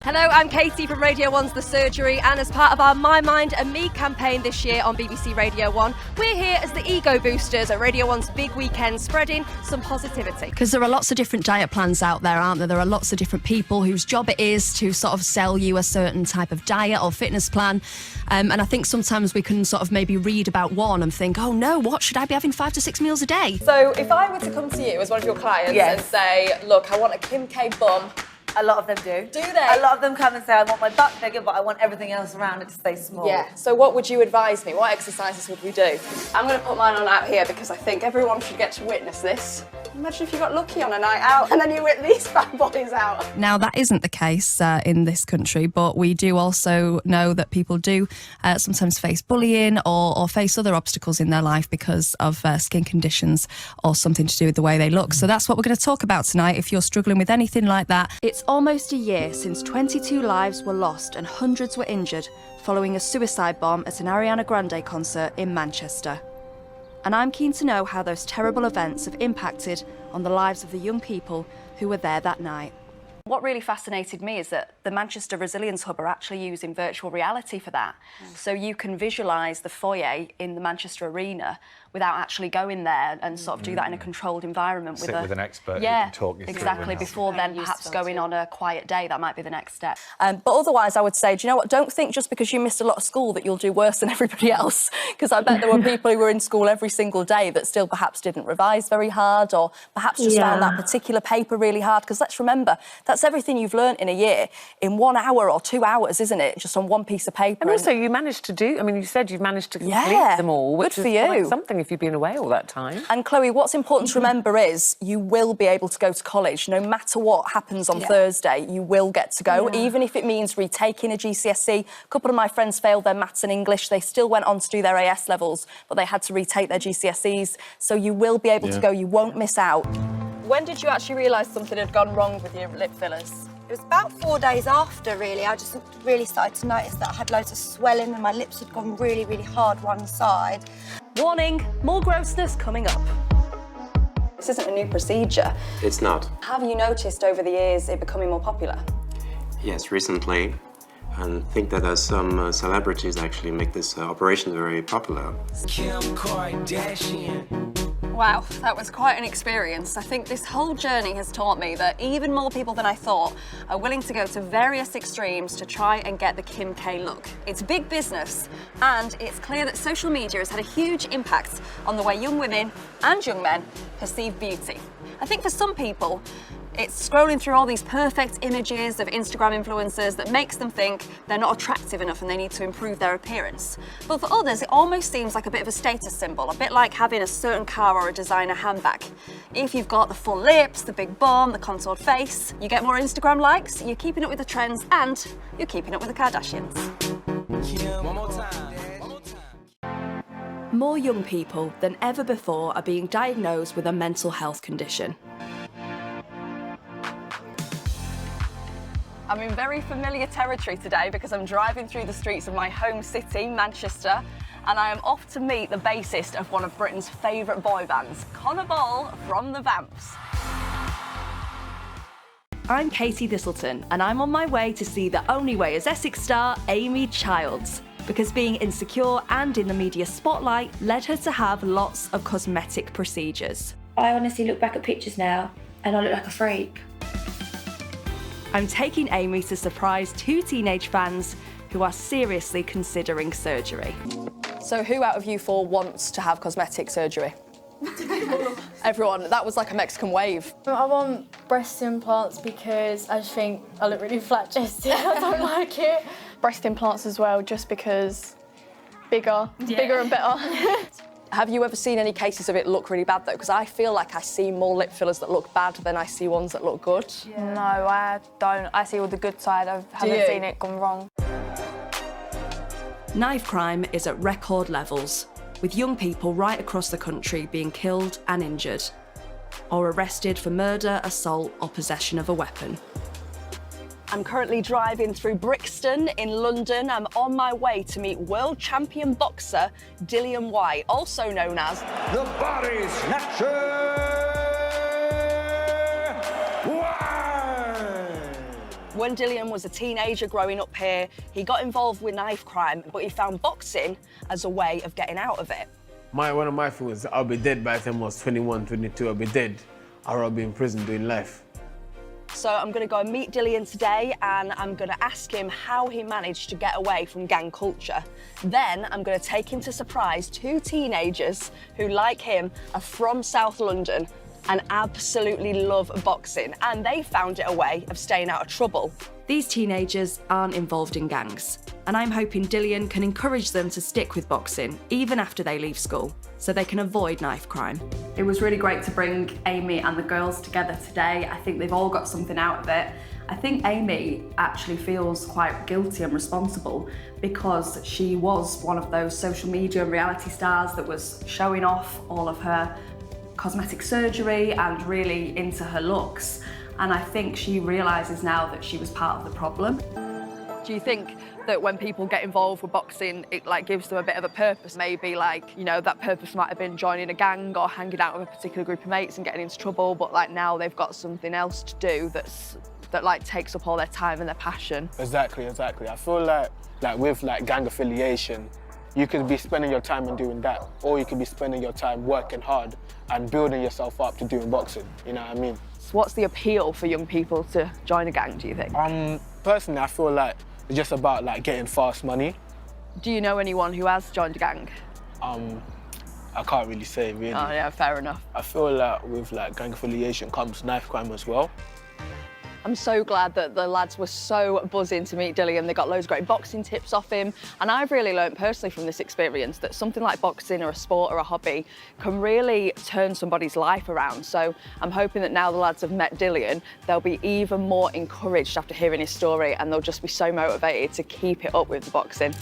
Hello, I'm Katie from Radio 1's The Surgery, and as part of our My Mind and Me campaign this year on BBC Radio 1, we're here as the ego boosters at Radio 1's big weekend, spreading some positivity. Because there are lots of different diet plans out there, aren't there? There are lots of different people whose job it is to sort of sell you a certain type of diet or fitness plan. And I think sometimes we can sort of maybe read about one and think, oh no, what, should I be having 5 to 6 meals a day? So if I were to come to you as one of your clients and say, look, I want a Kim K bum. A lot of them do. Do they? A lot of them come and say, I want my butt bigger, but I want everything else around it to stay small. Yeah. So what would you advise me? What exercises would we do? I'm going to put mine on out here because I think everyone should get to witness this. Imagine if you got lucky on a night out and then you whip these fat bodies out. Now, that isn't the case in this country, but we do also know that people do sometimes face bullying or face other obstacles in their life because of skin conditions or something to do with the way they look. So that's what we're going to talk about tonight if you're struggling with anything like that. It's almost a year since 22 lives were lost and hundreds were injured following a suicide bomb at an Ariana Grande concert in Manchester. And I'm keen to know how those terrible events have impacted on the lives of the young people who were there that night. What really fascinated me is that the Manchester Resilience Hub are actually using virtual reality for that. So you can visualise the foyer in the Manchester Arena without actually going there and sort of do that in a controlled environment. Sit with an expert who yeah, can talk you through exactly, it. before then perhaps going on a quiet day. That might be the next step. But otherwise, I would say, do you know what? Don't think just because you missed a lot of school that you'll do worse than everybody else. Because I bet there were people who were in school every single day that still perhaps didn't revise very hard or perhaps just found that particular paper really hard. Because let's remember, that's everything you've learnt in a year in 1 hour or 2 hours, isn't it? Just on one piece of paper. And also you managed to do, I mean, you said you've managed to complete them all, which good for is you. quite something if you've been away all that time. And Chloe, what's important to remember is you will be able to go to college. No matter what happens on Thursday, you will get to go, even if it means retaking a GCSE. A couple of my friends failed their maths and English. They still went on to do their AS levels, but they had to retake their GCSEs. So you will be able to go. You won't miss out. When did you actually realise something had gone wrong with your lip fillers? It was about 4 days after, really. I just really started to notice that I had loads of swelling and my lips had gone really, really hard one side. Warning, more grossness coming up. This isn't a new procedure. It's not. Have you noticed over the years it becoming more popular? Yes, recently. And I think that there's some celebrities actually make this operation very popular. Kim Kardashian. Wow, that was quite an experience. I think this whole journey has taught me that even more people than I thought are willing to go to various extremes to try and get the Kim K look. It's big business, and it's clear that social media has had a huge impact on the way young women and young men perceive beauty. I think for some people, it's scrolling through all these perfect images of Instagram influencers that makes them think they're not attractive enough and they need to improve their appearance. But for others, it almost seems like a bit of a status symbol, a bit like having a certain car or a designer handbag. If you've got the full lips, the big bum, the contoured face, you get more Instagram likes, you're keeping up with the trends, and you're keeping up with the Kardashians. One more time. More young people than ever before are being diagnosed with a mental health condition. I'm in very familiar territory today because I'm driving through the streets of my home city, Manchester, and I am off to meet the bassist of one of Britain's favourite boy bands, Connor Ball from the Vamps. I'm Katie Thistleton, and I'm on my way to see the only way as Essex star Amy Childs, because being insecure and in the media spotlight led her to have lots of cosmetic procedures. I honestly look back at pictures now and I look like a freak. I'm taking Amy to surprise 2 teenage fans who are seriously considering surgery. So who out of you 4 wants to have cosmetic surgery? Everyone. That was like a Mexican wave. I want breast implants because I just think I look really flat-chested. I don't like it. Breast implants as well, just because bigger and better. Have you ever seen any cases of it look really bad though? Because I feel like I see more lip fillers that look bad than I see ones that look good. No, I don't. I see all the good side. I haven't seen it gone wrong. Knife crime is at record levels, with young people right across the country being killed and injured, or arrested for murder, assault, or possession of a weapon. I'm currently driving through Brixton in London. I'm on my way to meet world champion boxer Dillian White, also known as The Body Snatcher! When Dillian was a teenager growing up here, he got involved with knife crime, but he found boxing as a way of getting out of it. One of my fears, I'll be dead by the time I was 21, 22, I'll be dead, or I'll be in prison doing life. So I'm going to go and meet Dillian today, and I'm going to ask him how he managed to get away from gang culture. Then I'm going to take him to surprise 2 teenagers who, like him, are from South London and absolutely love boxing, and they found it a way of staying out of trouble. These teenagers aren't involved in gangs, and I'm hoping Dillian can encourage them to stick with boxing, even after they leave school, so they can avoid knife crime. It was really great to bring Amy and the girls together today. I think they've all got something out of it. I think Amy actually feels quite guilty and responsible because she was one of those social media and reality stars that was showing off all of her cosmetic surgery and really into her looks. And I think she realises now that she was part of the problem. Do you think that when people get involved with boxing, it like gives them a bit of a purpose? Maybe like, you know, that purpose might have been joining a gang or hanging out with a particular group of mates and getting into trouble, but like now they've got something else to do that like takes up all their time and their passion. Exactly. I feel like with like gang affiliation, you could be spending your time on doing that, or you could be spending your time working hard and building yourself up to doing boxing, you know what I mean? So what's the appeal for young people to join a gang, do you think? Personally, I feel like it's just about like getting fast money. Do you know anyone who has joined a gang? I can't really say, really. Oh yeah, fair enough. I feel like with like gang affiliation comes knife crime as well. I'm so glad that the lads were so buzzing to meet Dillian. They got loads of great boxing tips off him. And I've really learned personally from this experience that something like boxing or a sport or a hobby can really turn somebody's life around. So I'm hoping that now the lads have met Dillian, they'll be even more encouraged after hearing his story, and they'll just be so motivated to keep it up with the boxing.